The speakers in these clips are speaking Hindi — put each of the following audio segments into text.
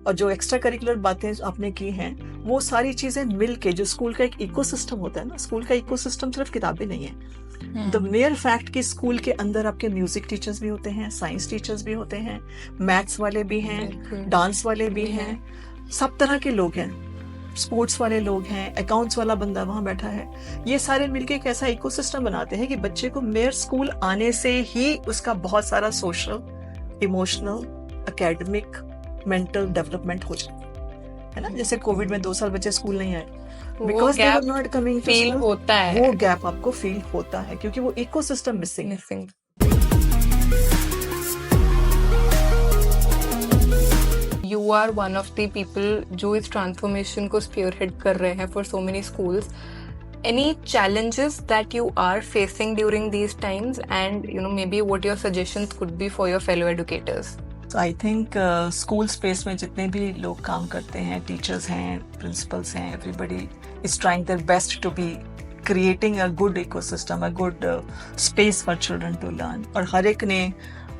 और जो एक्स्ट्रा करिकुलर बातें आपने की हैं वो सारी चीजें मिल के जो स्कूल का एक इकोसिस्टम होता है ना, स्कूल का इकोसिस्टम सिर्फ किताबें नहीं है। द मेयर फैक्ट कि स्कूल के अंदर आपके म्यूजिक टीचर्स भी होते हैं, साइंस टीचर्स भी होते हैं, मैथ्स वाले भी हैं, डांस वाले भी हैं, सब तरह के लोग हैं, स्पोर्ट्स वाले लोग हैं, अकाउंट्स वाला बंदा वहां बैठा है। ये सारे मिलके एक ऐसा इकोसिस्टम बनाते हैं कि बच्चे को मेयर स्कूल आने से ही उसका बहुत सारा social, emotional, academic, mental development हो जाए, है ना। जैसे कोविड में 2 साल बच्चे स्कूल नहीं आए because they were not coming to feel school, होता है, वो गैप आपको फील होता है क्योंकि वो ecosystem missing. You are one of the people जो इस ट्रांसफॉर्मेशन को स्पीयरहेड कर रहे हैं for so many schools. Any challenges that you are facing during these times, and maybe what your suggestions could be for your fellow educators? So I think school space में जितने भी लोग काम करते हैं, टीचर्स हैं, प्रिंसिपल्स हैं, everybody is trying their best to be creating a good ecosystem, a good space for children to learn. और हर एक ने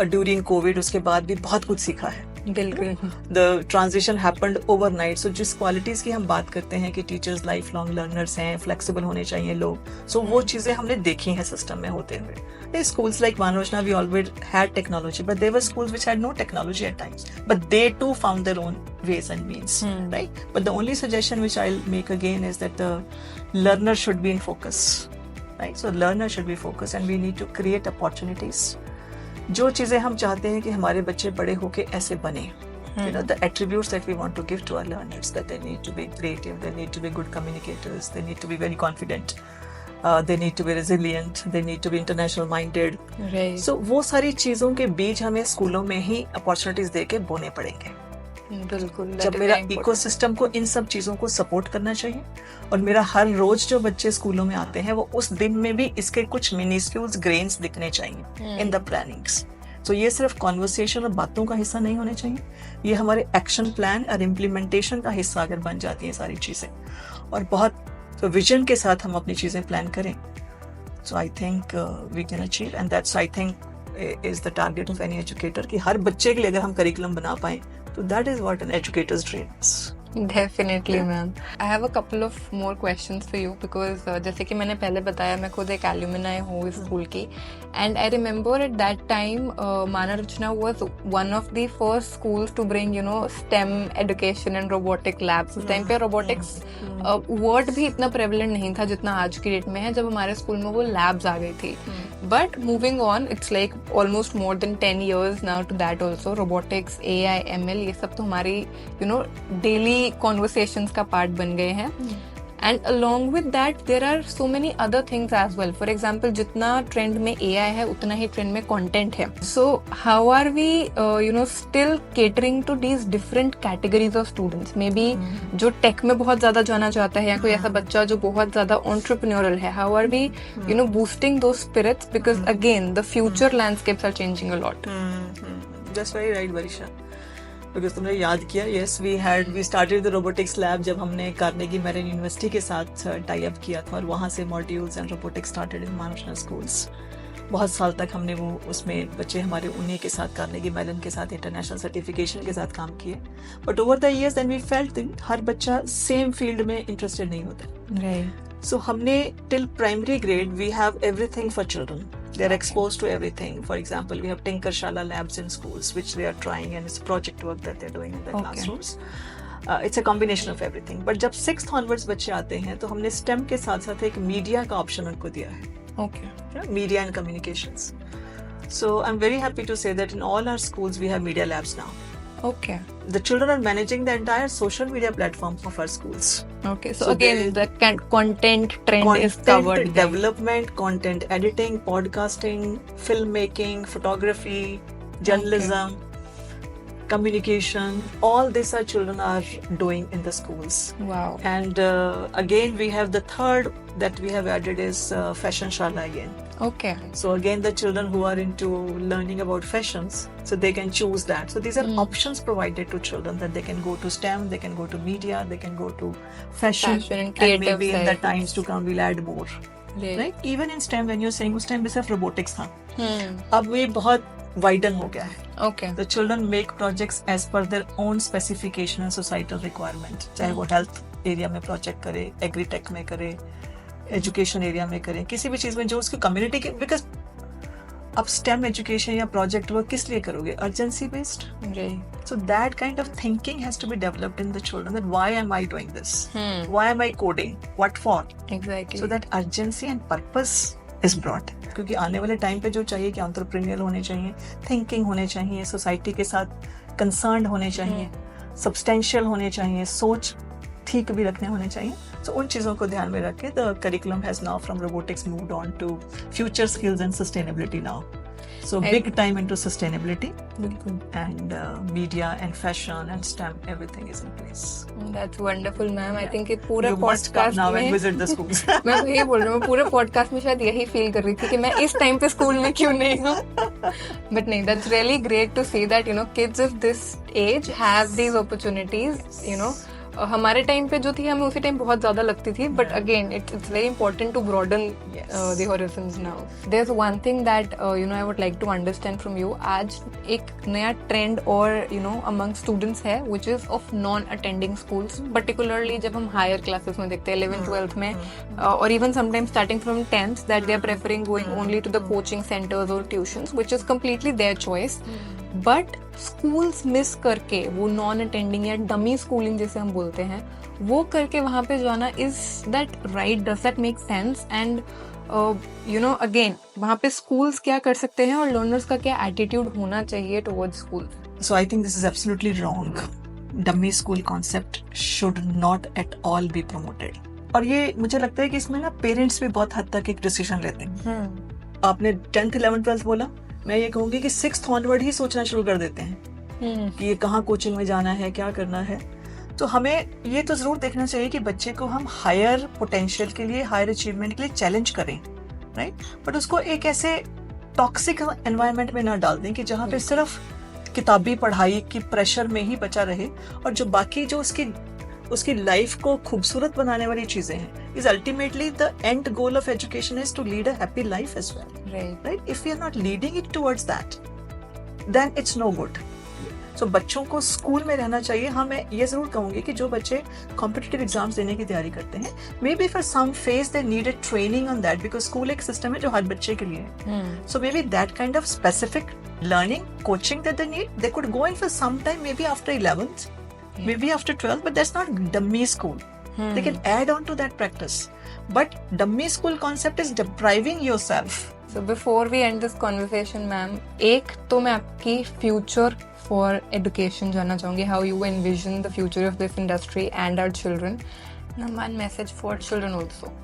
ड्यूरिंग कोविड उसके बाद भी बहुत कुछ सीखा है। बिल्कुल। The transition happened overnight. So जिस क्वालिटीज की हम बात करते हैं कि टीचर्स लाइफ लॉन्ग लर्नर्स हैं, फ्लेक्सिबल होने चाहिए लोग, सो वो चीजें हमने देखी हैं सिस्टम में होते हुए। Schools like Manojna, we always had technology, but there were schools which had no technology at times, but they too found their own ways and means, right? But the only suggestion which I'll make again is that the learner should be in focus, right? So learner should be focused, and we need to create opportunities. जो चीजें हम चाहते हैं कि हमारे बच्चे बड़े होके ऐसे बने, the attributes that we want to give to our learners, that they need to be creative, they need to be good communicators, they need to be very confident, they need to be resilient, they need to be international minded. Right. So वो सारी चीजों के बीज हमें स्कूलों में ही अपॉर्चुनिटीज दे के बोने पड़ेंगे। बिल्कुल। जब मेरा इकोसिस्टम को इन सब चीजों को सपोर्ट करना चाहिए, और मेरा हर रोज जो बच्चे स्कूलों में आते हैं वो उस दिन में भी इसके कुछ मिनिस्क्यूल्स ग्रेन्स दिखने चाहिए इन द प्लानिंग्स। तो ये सिर्फ कॉन्वर्सेशन और बातों का हिस्सा नहीं होने चाहिए, ये हमारे एक्शन प्लान और इम्प्लीमेंटेशन का हिस्सा अगर बन जाती है सारी चीजें, और बहुत विजन के साथ हम अपनी चीजें प्लान करें, so I think we can achieve, and that's I think is the target of any educator कि हर बच्चे के लिए अगर हम करिकुलम बना पाए तो that is what an educators dream is. Definitely, ma'am. I have a couple of more questions for you because जैसे कि मैंने पहले बताया मैं खुद एक alumni हूँ इस स्कूल की, and I remember at that time Manarachna was one of the first schools to bring STEM education and robotic labs. उस टाइम पे robotics word भी इतना prevalent नहीं था जितना आज की डेट में है, जब हमारे स्कूल में वो labs आ गई थी। But moving on, it's like almost more than 10 years now to that also. Robotics, AI, ML ये सब तो हमारी daily conversations का part बन गए हैं, and along with that there are so many other things as well. For example, जितना trend में AI है उतना ही trend में content है. So how are we still catering to these different categories of students? Maybe जो tech में बहुत ज़्यादा जाना चाहता है या कोई ऐसा बच्चा जो बहुत ज़्यादा entrepreneurial है, how are we boosting those spirits, because again the future landscapes are changing a lot. That's very right, Varisha. Because तुमने याद किया, yes, we started the robotics lab जब हमने कार्नेगी मेलन यूनिवर्सिटी के साथ टाई अप किया था, और वहाँ से modules and robotics started in मानोशना स्कूल्स। बहुत साल तक हमने वो उसमें बच्चे हमारे उन्हीं के साथ कार्नेगी मेलन के साथ इंटरनेशनल सर्टिफिकेशन के साथ काम किए, but over the years then we felt हर बच्चा सेम फील्ड में इंटरेस्टेड नहीं होता। Right. So हमने till primary grade we have everything for children. They are exposed to everything. For example, we have Tinkershala labs in schools, which they are trying, and it's project work that they're doing in their classrooms. It's a combination of everything. But जब 6th onwards बच्चे आते हैं तो हमने STEM के साथ साथ एक मीडिया का ऑप्शन उनको दिया है। Okay. Media and communications. So I'm very happy to say that in all our schools we have media labs now. Okay. The children are managing the entire social media platform of our schools. Okay. So again, the content trend is covered. Content development, content editing, podcasting, filmmaking, photography, journalism, communication. All this our children are doing in the schools. Wow. And again, we have the third that we have added is fashion shala again. Okay. So again, the children who are into learning about fashions, so they can choose that. So these are options provided to children, that they can go to STEM, they can go to media, they can go to fashion and maybe in the times to come we'll add more. Right. Even in STEM, when you're saying उस टाइम पे सिर्फ robotics था, अब ये बहुत वाइडन हो गया है. Okay. The children make projects as per their own specification and societal requirement. चाहे वो हेल्थ एरिया में प्रोजेक्ट करे, एग्रीटेक में करे, एजुकेशन एरिया में करे, किसी भी चीज में जो उसकी कम्युनिटी के, बिकॉज अब स्टेम एजुकेशन या प्रोजेक्ट वर्क किस लिए करोगे? Urgency based. Right. So that kind of thinking has to be developed in the children, that why am I doing this? Why am I coding? What for? Exactly. So that urgency and purpose is brought. क्योंकि आने वाले टाइम पे जो चाहिए कि एंटरप्रेन्योर होने चाहिए, थिंकिंग होने चाहिए, सोसाइटी के साथ कंसर्न होने चाहिए, सब्सटेंशियल होने चाहिए, सोच ठीक भी रखने होने चाहिए. So उन चीज़ों को ध्यान में रख के the curriculum has now from robotics moved on to future skills and sustainability now. So big time into sustainability. बिल्कुल. And media and fashion and STEM, everything is in place. That's wonderful, ma'am. I think ये पूरा You must come podcast now and में visit the schools. मैं यही बोल रही हूँ, मैं पूरे पॉडकास्ट में शायद यही फील कर रही थी कि मैं इस टाइम पे स्कूल में क्यों नहीं हूँ. बट नहीं, that's really great to see that kids of this age have these opportunities. हमारे टाइम पे जो थी हमें उसी टाइम बहुत ज्यादा लगती थी, but again it's very important to broaden the horizons now. There is one thing that I would like to understand from you. आज एक नया ट्रेंड और अमंग स्टूडेंट्स है which is of non attending schools, particularly जब हम हायर क्लासेस में देखते हैं 11th 12th में, और even sometimes starting from 10th, that they are preferring going only to the coaching centres और tuitions, which is completely their choice. But schools miss करके वो नॉन अटेंडिंग या डमी स्कूलिंग जैसे हम बोलते हैं, वो करके वहां पे जाना, is that right? Does that make sense? And again वहां पे स्कूल्स क्या कर सकते हैं और लर्नर्स का क्या एटीट्यूड होना चाहिए towards school? So I think this is absolutely wrong. Dummy school concept should not at all be promoted. और ये मुझे लगता है कि इसमें ना पेरेंट्स भी बहुत हद तक एक डिसीजन लेते हैं. आपने 10th 11th 12th बोला, मैं ये कहूंगी कि 6th ऑनवर्ड ही सोचना शुरू कर देते हैं कि ये कहाँ कोचिंग में जाना है, क्या करना है. तो हमें ये तो जरूर देखना चाहिए कि बच्चे को हम हायर पोटेंशियल के लिए, हायर अचीवमेंट के लिए चैलेंज करें, राइट? बट उसको एक ऐसे टॉक्सिक एनवायरनमेंट में ना डाल दें कि जहाँ पे सिर्फ किताबी पढ़ाई की प्रेशर में ही बचा रहे, और जो बाकी जो उसकी लाइफ को खूबसूरत बनाने वाली चीजें हैं, is ultimately the end goal of education is to lead a happy life as well, right? If we are not leading it towards that, then it's no good. So बच्चों को स्कूल में रहना चाहिए. हाँ, मैं ये जरूर कहूंगी कि जो बच्चे कॉम्पिटिटिव एग्जाम्स देने की तैयारी करते हैं, maybe for some phase they need a training on that, because school एक सिस्टम है जो हर बच्चे के लिए है. So maybe that kind of specific learning, coaching that they need, they could go in for some time, maybe after 11th, maybe after 12th, but that's not dummy school. They can add on to that practice. But dummy school concept is depriving yourself. So before we end this conversation, ma'am, एक तो मैं आपकी future for education जानना चाहूँगी, how you envision the future of this industry and our children. Now, one message for children also.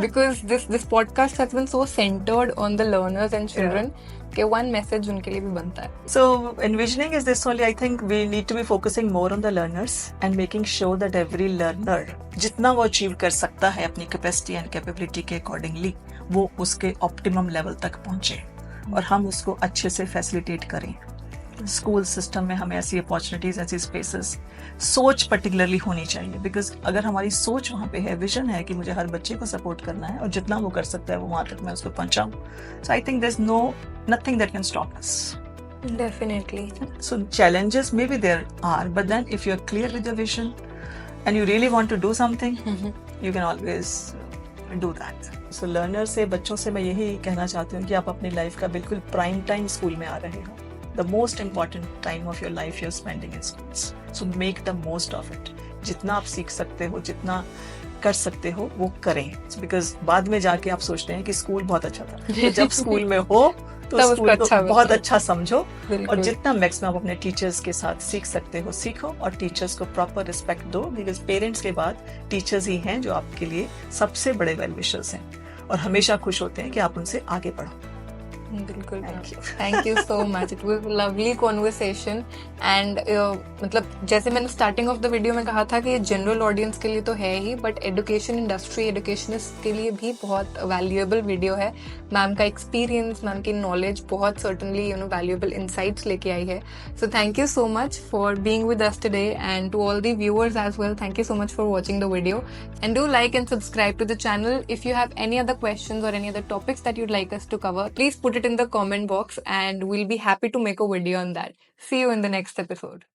Because this podcast has been so centered on the learners and children, कि one message उनके लिए भी बनता है. So envisioning is this only. I think we need to be focusing more on the learners and making sure that every learner जितना वो अचीव कर सकता है अपनी कैपेसिटी एंड कैपेबिलिटी के अकॉर्डिंगली, वो उसके ऑप्टिमम लेवल तक पहुंचे और हम उसको अच्छे से फैसिलिटेट करें. स्कूल सिस्टम में हमें ऐसी अपॉर्चुनिटीज, ऐसी स्पेसेस, सोच पर्टिकुलरली होनी चाहिए. बिकॉज अगर हमारी सोच वहाँ पे है, विजन है कि मुझे हर बच्चे को सपोर्ट करना है और जितना वो कर सकता है वो वहाँ तक मैं उसको पहुँचाऊँ, so I think there is nothing that can stop us. Definitely. So challenges maybe there are, but then if you're clear with your vision and you really want to do something, you can always do that. So learners से, बच्चों से मैं यही कहना चाहती हूँ कि आप अपनी लाइफ का बिल्कुल प्राइम टाइम स्कूल में आ रहे हो. The most important time of your life you're spending in schools. So make the most of it. जितना आप सीख सकते हो, जितना कर सकते हो, वो करें. Because बाद में जाके आप सोचते हैं कि स्कूल बहुत अच्छा था. तो जब स्कूल में हो तो स्कूल को बहुत अच्छा समझो, और जितना मैक्सिमम अपने टीचर्स के साथ सीख सकते हो सीखो, और टीचर्स को प्रॉपर रिस्पेक्ट दो. बिकॉज पेरेंट्स के बाद टीचर्स ही हैं जो आपके लिए सबसे बड़े वेल विशर्स हैं और हमेशा खुश होते हैं कि आप उनसे आगे बढ़ो. बिल्कुल. Thank you so much. It was lovely conversation. And मतलब जैसे मैंने स्टार्टिंग ऑफ द वीडियो में कहा था कि ये जनरल ऑडियंस के लिए तो है ही, बट एजुकेशन इंडस्ट्री, एजुकेशनिस्ट के लिए भी बहुत वैल्यूएबल वीडियो है. मैम का एक्सपीरियंस, मैम की नॉलेज बहुत सर्टनली वैल्यूएबल इनसाइट्स लेके आई है. So thank you so much for being with us today, and to all the viewers as well, thank you so much for watching the video, and do like and subscribe to the channel. If you have any other questions or any other topics that you'd like us to cover, please put it it in the comment box and we'll be happy to make a video on that. See you in the next episode.